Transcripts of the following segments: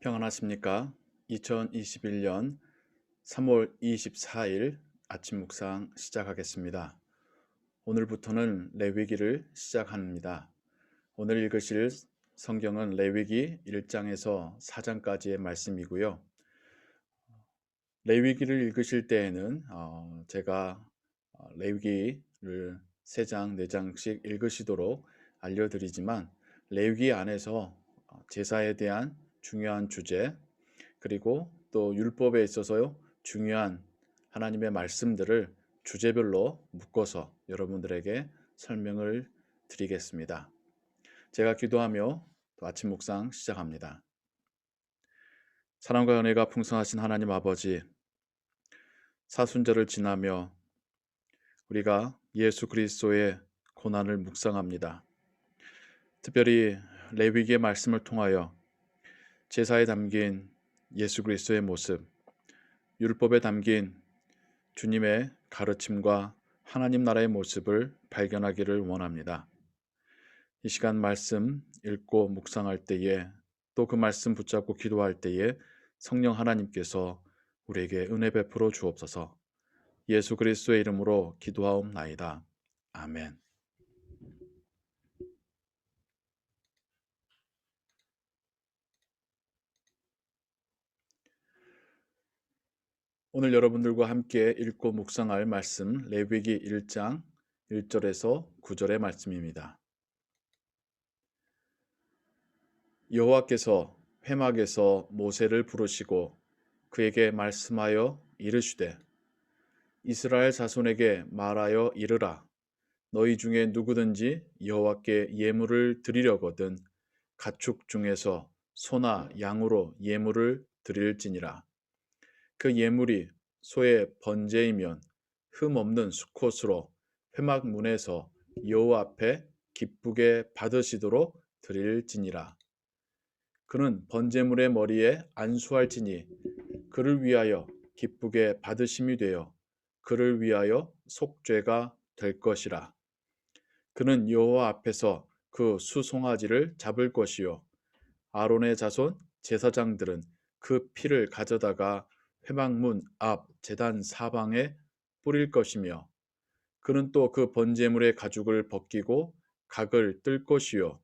평안하십니까? 2021년 3월 24일 아침 묵상 시작하겠습니다. 오늘부터는 레위기를 시작합니다. 오늘 읽으실 성경은 레위기 1장에서 4장까지의 말씀이고요. 레위기를 읽으실 때에는 제가 레위기를 3장, 4장씩 읽으시도록 알려드리지만 레위기 안에서 제사에 대한 중요한 주제, 그리고 또 율법에 있어서 중요한 하나님의 말씀들을 주제별로 묶어서 여러분들에게 설명을 드리겠습니다. 제가 기도하며 또 아침 묵상 시작합니다. 사랑과 은혜가 풍성하신 하나님 아버지, 사순절을 지나며 우리가 예수 그리스도의 고난을 묵상합니다. 특별히 레위기의 말씀을 통하여 제사에 담긴 예수 그리스도의 모습, 율법에 담긴 주님의 가르침과 하나님 나라의 모습을 발견하기를 원합니다. 이 시간 말씀 읽고 묵상할 때에 또 그 말씀 붙잡고 기도할 때에 성령 하나님께서 우리에게 은혜 베풀어 주옵소서. 예수 그리스도의 이름으로 기도하옵나이다. 아멘. 오늘 여러분들과 함께 읽고 묵상할 말씀 레위기 1장 1절에서 9절의 말씀입니다. 여호와께서 회막에서 모세를 부르시고 그에게 말씀하여 이르시되 이스라엘 자손에게 말하여 이르라. 너희 중에 누구든지 여호와께 예물을 드리려거든 가축 중에서 소나 양으로 예물을 드릴지니라. 그 예물이 소의 번제이면 흠 없는 수컷으로 회막 문에서 여호와 앞에 기쁘게 받으시도록 드릴지니라. 그는 번제물의 머리에 안수할지니 그를 위하여 기쁘게 받으심이 되어 그를 위하여 속죄가 될 것이라. 그는 여호와 앞에서 그 수송아지를 잡을 것이요 아론의 자손 제사장들은 그 피를 가져다가 회막문 앞 제단 사방에 뿌릴 것이며 그는 또 그 번제물의 가죽을 벗기고 각을 뜰 것이요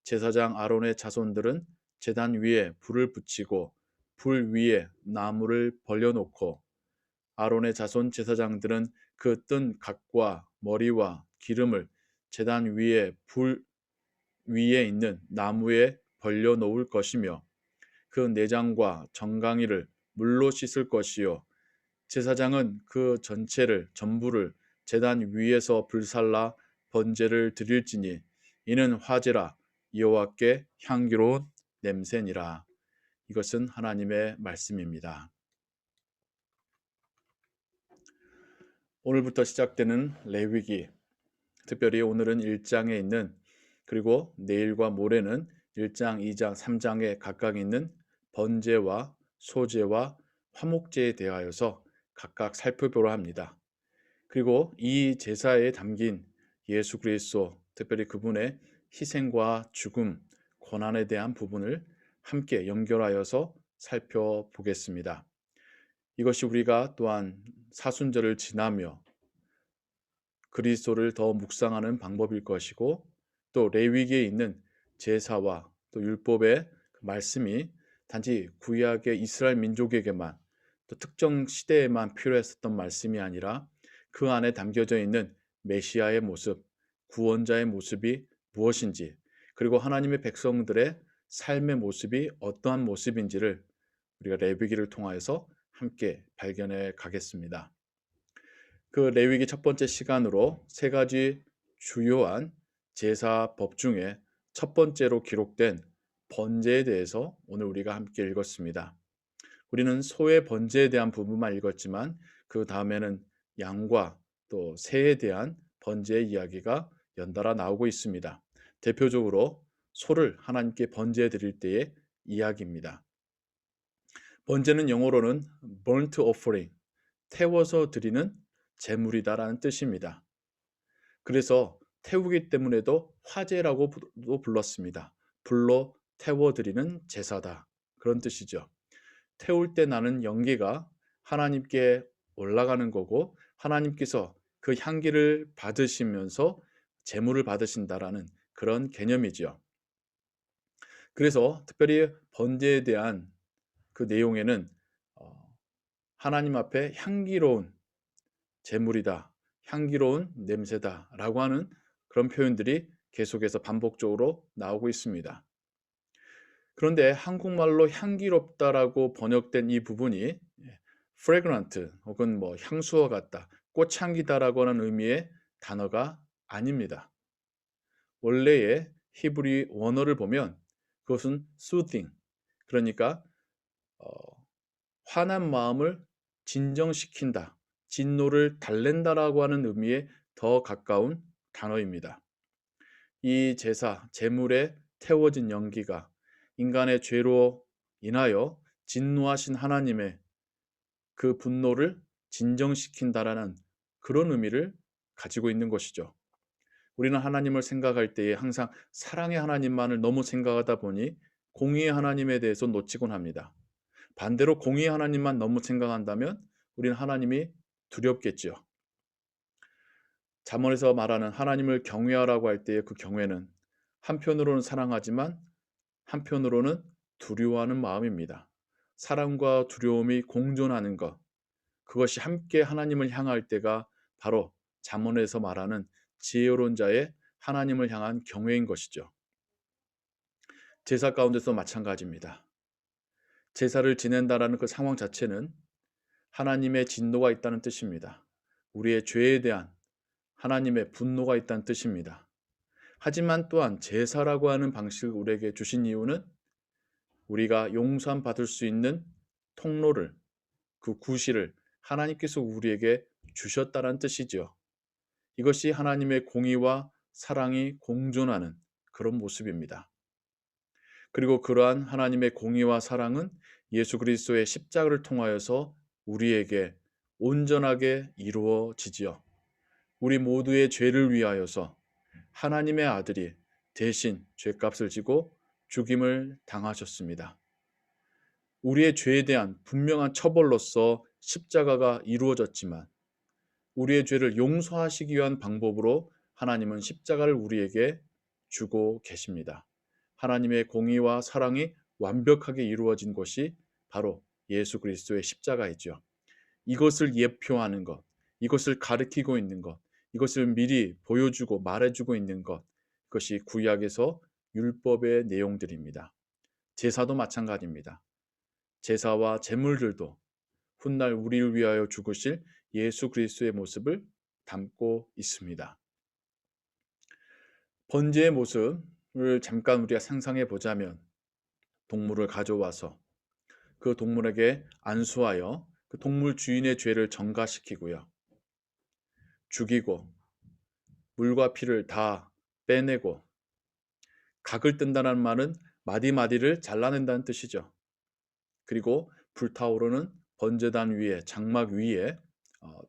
제사장 아론의 자손들은 제단 위에 불을 붙이고 불 위에 나무를 벌려놓고 아론의 자손 제사장들은 그 뜬 각과 머리와 기름을 제단 위에 불 위에 있는 나무에 벌려놓을 것이며 그 내장과 정강이를 물로 씻을 것이요 제사장은 그 전체를 전부를 제단 위에서 불살라 번제를 드릴지니 이는 화제라 여호와께 향기로운 냄새니라. 이것은 하나님의 말씀입니다. 오늘부터 시작되는 레위기, 특별히 오늘은 1장에 있는 그리고 내일과 모레는 1장, 2장, 3장에 각각 있는 번제와 소제와 화목제에 대하여서 각각 살펴보려 합니다. 그리고 이 제사에 담긴 예수 그리스도, 특별히 그분의 희생과 죽음, 고난에 대한 부분을 함께 연결하여서 살펴보겠습니다. 이것이 우리가 또한 사순절을 지나며 그리스도를 더 묵상하는 방법일 것이고 또 레위기에 있는 제사와 또 율법의 말씀이 단지 구약의 이스라엘 민족에게만 또 특정 시대에만 필요했었던 말씀이 아니라 그 안에 담겨져 있는 메시아의 모습, 구원자의 모습이 무엇인지 그리고 하나님의 백성들의 삶의 모습이 어떠한 모습인지를 우리가 레위기를 통하여서 함께 발견해 가겠습니다. 그 레위기 첫 번째 시간으로 세 가지 주요한 제사법 중에 첫 번째로 기록된 번제에 대해서 오늘 우리가 함께 읽었습니다. 우리는 소의 번제에 대한 부분만 읽었지만 그 다음에는 양과 또 새에 대한 번제의 이야기가 연달아 나오고 있습니다. 대표적으로 소를 하나님께 번제해 드릴 때의 이야기입니다. 번제는 영어로는 burnt offering, 태워서 드리는 제물이다라는 뜻입니다. 그래서 태우기 때문에도 화제라고 불렀습니다. 불로 태워드리는 제사다. 그런 뜻이죠. 태울 때 나는 연기가 하나님께 올라가는 거고 하나님께서 그 향기를 받으시면서 제물을 받으신다라는 그런 개념이죠. 그래서 특별히 번제에 대한 그 내용에는 하나님 앞에 향기로운 제물이다, 향기로운 냄새다라고 하는 그런 표현들이 계속해서 반복적으로 나오고 있습니다. 그런데 한국말로 향기롭다라고 번역된 이 부분이 fragrant 혹은 뭐 향수와 같다, 꽃향기다라고 하는 의미의 단어가 아닙니다. 원래의 히브리 원어를 보면 그것은 soothing, 그러니까 어, 화난 마음을 진정시킨다, 진노를 달랜다라고 하는 의미에 더 가까운 단어입니다. 이 제사, 제물에 태워진 연기가 인간의 죄로 인하여 진노하신 하나님의 그 분노를 진정시킨다라는 그런 의미를 가지고 있는 것이죠. 우리는 하나님을 생각할 때에 항상 사랑의 하나님만을 너무 생각하다 보니 공의의 하나님에 대해서 놓치곤 합니다. 반대로 공의의 하나님만 너무 생각한다면 우리는 하나님이 두렵겠죠. 잠언에서 말하는 하나님을 경외하라고 할 때의 그 경외는 한편으로는 사랑하지만 한편으로는 두려워하는 마음입니다. 사랑과 두려움이 공존하는 것, 그것이 함께 하나님을 향할 때가 바로 잠언에서 말하는 지혜로운 자의 하나님을 향한 경외인 것이죠. 제사 가운데서 마찬가지입니다. 제사를 지낸다라는 그 상황 자체는 하나님의 진노가 있다는 뜻입니다. 우리의 죄에 대한 하나님의 분노가 있다는 뜻입니다. 하지만 또한 제사라고 하는 방식을 우리에게 주신 이유는 우리가 용서함 받을 수 있는 통로를, 그 구실을 하나님께서 우리에게 주셨다는 뜻이죠. 이것이 하나님의 공의와 사랑이 공존하는 그런 모습입니다. 그리고 그러한 하나님의 공의와 사랑은 예수 그리스도의 십자가를 통하여서 우리에게 온전하게 이루어지지요. 우리 모두의 죄를 위하여서 하나님의 아들이 대신 죄값을 지고 죽임을 당하셨습니다. 우리의 죄에 대한 분명한 처벌로서 십자가가 이루어졌지만 우리의 죄를 용서하시기 위한 방법으로 하나님은 십자가를 우리에게 주고 계십니다. 하나님의 공의와 사랑이 완벽하게 이루어진 것이 바로 예수 그리스도의 십자가이죠. 이것을 예표하는 것, 이것을 가리키고 있는 것, 이것을 미리 보여주고 말해주고 있는 것, 그것이 구약에서 율법의 내용들입니다. 제사도 마찬가지입니다. 제사와 제물들도 훗날 우리를 위하여 죽으실 예수 그리스도의 모습을 담고 있습니다. 번제의 모습을 잠깐 우리가 상상해 보자면 동물을 가져와서 그 동물에게 안수하여 그 동물 주인의 죄를 전가시키고요. 죽이고 물과 피를 다 빼내고 각을 뜬다는 말은 마디마디를 잘라낸다는 뜻이죠. 그리고 불타오르는 번제단 위에 장막 위에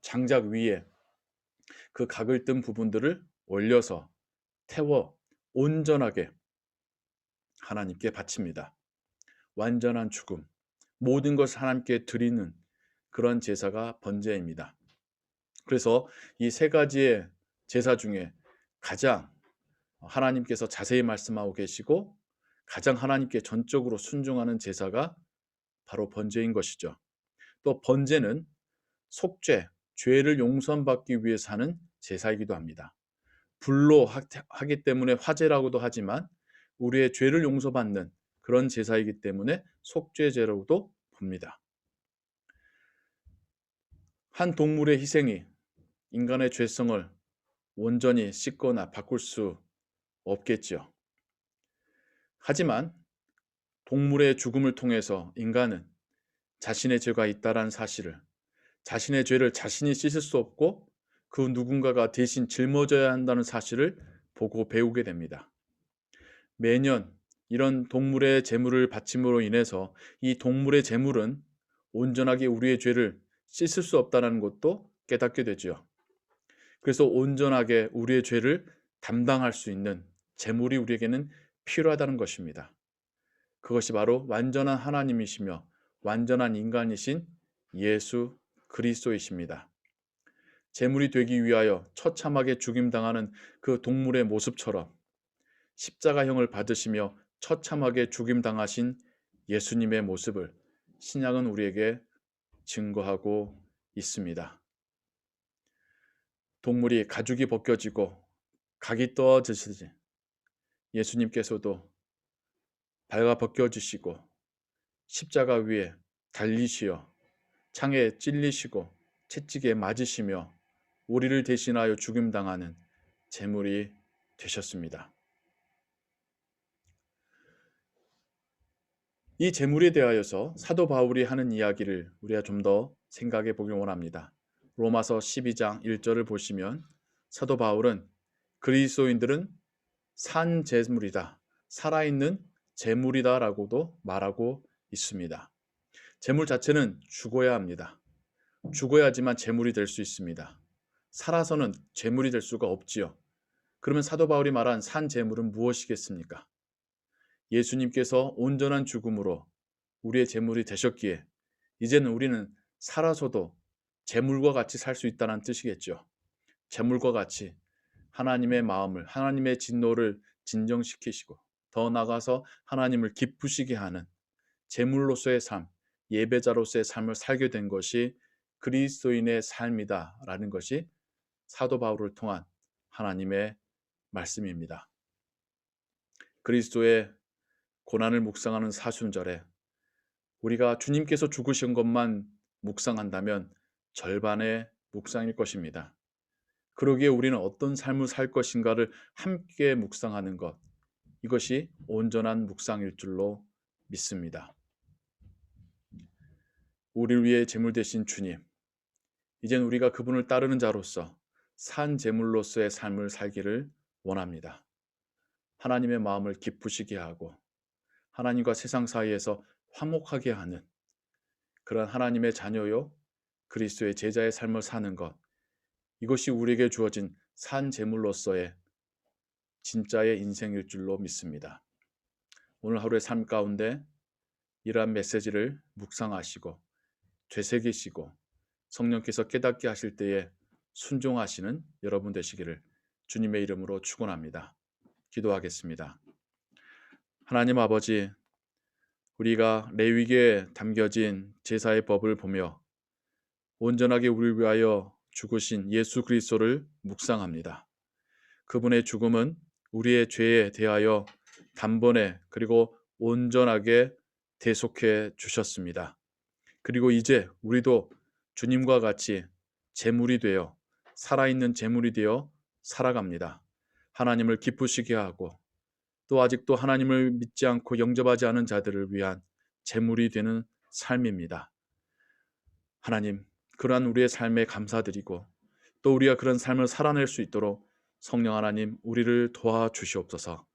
장작 위에 그 각을 뜬 부분들을 올려서 태워 온전하게 하나님께 바칩니다. 완전한 죽음, 모든 것을 하나님께 드리는 그런 제사가 번제입니다. 그래서 이 세 가지의 제사 중에 가장 하나님께서 자세히 말씀하고 계시고 가장 하나님께 전적으로 순종하는 제사가 바로 번제인 것이죠. 또 번제는 속죄, 죄를 용서받기 위해서 하는 제사이기도 합니다. 불로 하기 때문에 화제라고도 하지만 우리의 죄를 용서받는 그런 제사이기 때문에 속죄제라고도 봅니다. 한 동물의 희생이 인간의 죄성을 온전히 씻거나 바꿀 수 없겠죠. 하지만 동물의 죽음을 통해서 인간은 자신의 죄가 있다는 사실을, 자신의 죄를 자신이 씻을 수 없고 그 누군가가 대신 짊어져야 한다는 사실을 보고 배우게 됩니다. 매년 이런 동물의 제물을 바침으로 인해서 이 동물의 제물은 온전하게 우리의 죄를 씻을 수 없다는 것도 깨닫게 되죠. 그래서 온전하게 우리의 죄를 담당할 수 있는 제물이 우리에게는 필요하다는 것입니다. 그것이 바로 완전한 하나님이시며 완전한 인간이신 예수 그리스도이십니다. 제물이 되기 위하여 처참하게 죽임당하는 그 동물의 모습처럼 십자가형을 받으시며 처참하게 죽임당하신 예수님의 모습을 신약은 우리에게 증거하고 있습니다. 동물이 가죽이 벗겨지고 각이 떨어지듯이 예수님께서도 발가 벗겨지시고 십자가 위에 달리시어 창에 찔리시고 채찍에 맞으시며 우리를 대신하여 죽임당하는 제물이 되셨습니다. 이 제물에 대하여서 사도 바울이 하는 이야기를 우리가 좀 더 생각해 보기 원합니다. 로마서 12장 1절을 보시면 사도 바울은 그리스도인들은 산 제물이다, 살아있는 제물이다 라고도 말하고 있습니다. 제물 자체는 죽어야 합니다. 죽어야지만 제물이 될 수 있습니다. 살아서는 제물이 될 수가 없지요. 그러면 사도 바울이 말한 산 제물은 무엇이겠습니까? 예수님께서 온전한 죽음으로 우리의 제물이 되셨기에 이제는 우리는 살아서도 제물과 같이 살 수 있다는 뜻이겠죠. 제물과 같이 하나님의 마음을, 하나님의 진노를 진정시키시고 더 나아가서 하나님을 기쁘시게 하는 제물로서의 삶, 예배자로서의 삶을 살게 된 것이 그리스도인의 삶이다라는 것이 사도 바울을 통한 하나님의 말씀입니다. 그리스도의 고난을 묵상하는 사순절에 우리가 주님께서 죽으신 것만 묵상한다면 절반의 묵상일 것입니다. 그러기에 우리는 어떤 삶을 살 것인가를 함께 묵상하는 것, 이것이 온전한 묵상일 줄로 믿습니다. 우리를 위해 제물 되신 주님, 이젠 우리가 그분을 따르는 자로서 산 제물로서의 삶을 살기를 원합니다. 하나님의 마음을 기쁘시게 하고 하나님과 세상 사이에서 화목하게 하는 그런 하나님의 자녀요 그리스도의 제자의 삶을 사는 것, 이것이 우리에게 주어진 산 제물로서의 진짜의 인생일 줄로 믿습니다. 오늘 하루의 삶 가운데 이러한 메시지를 묵상하시고 되새기시고 성령께서 깨닫게 하실 때에 순종하시는 여러분 되시기를 주님의 이름으로 축원합니다. 기도하겠습니다. 하나님 아버지, 우리가 레위기에 담겨진 제사의 법을 보며 온전하게 우리를 위하여 죽으신 예수 그리스도를 묵상합니다. 그분의 죽음은 우리의 죄에 대하여 단번에 그리고 온전하게 대속해 주셨습니다. 그리고 이제 우리도 주님과 같이 제물이 되어 살아있는 제물이 되어 살아갑니다. 하나님을 기쁘시게 하고 또 아직도 하나님을 믿지 않고 영접하지 않은 자들을 위한 제물이 되는 삶입니다. 하나님, 그러한 우리의 삶에 감사드리고 또 우리가 그런 삶을 살아낼 수 있도록 성령 하나님 우리를 도와주시옵소서.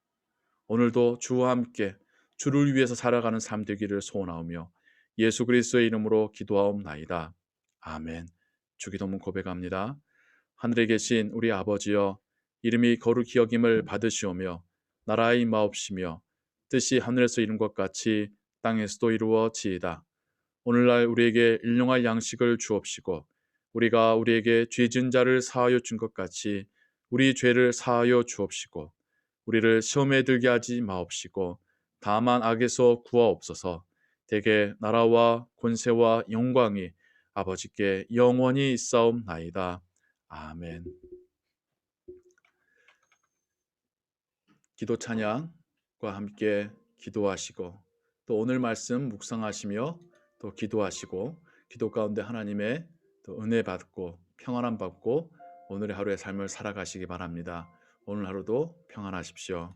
오늘도 주와 함께 주를 위해서 살아가는 삶 되기를 소원하오며 예수 그리스도의 이름으로 기도하옵나이다. 아멘. 주기도문 고백합니다. 하늘에 계신 우리 아버지여, 이름이 거룩히 여김을 받으시오며 나라의 임하옵시며 뜻이 하늘에서 이룬 것 같이 땅에서도 이루어지이다. 오늘날 우리에게 일용할 양식을 주옵시고 우리가 우리에게 죄 지은 자를 사하여 준 것 같이 우리 죄를 사하여 주옵시고 우리를 시험에 들게 하지 마옵시고 다만 악에서 구하옵소서. 대개 나라와 권세와 영광이 아버지께 영원히 있사옵나이다. 아멘. 기도 찬양과 함께 기도하시고 또 오늘 말씀 묵상하시며 또 기도하시고 기도 가운데 하나님의 또 은혜 받고 평안함 받고 오늘의 하루의 삶을 살아가시기 바랍니다. 오늘 하루도 평안하십시오.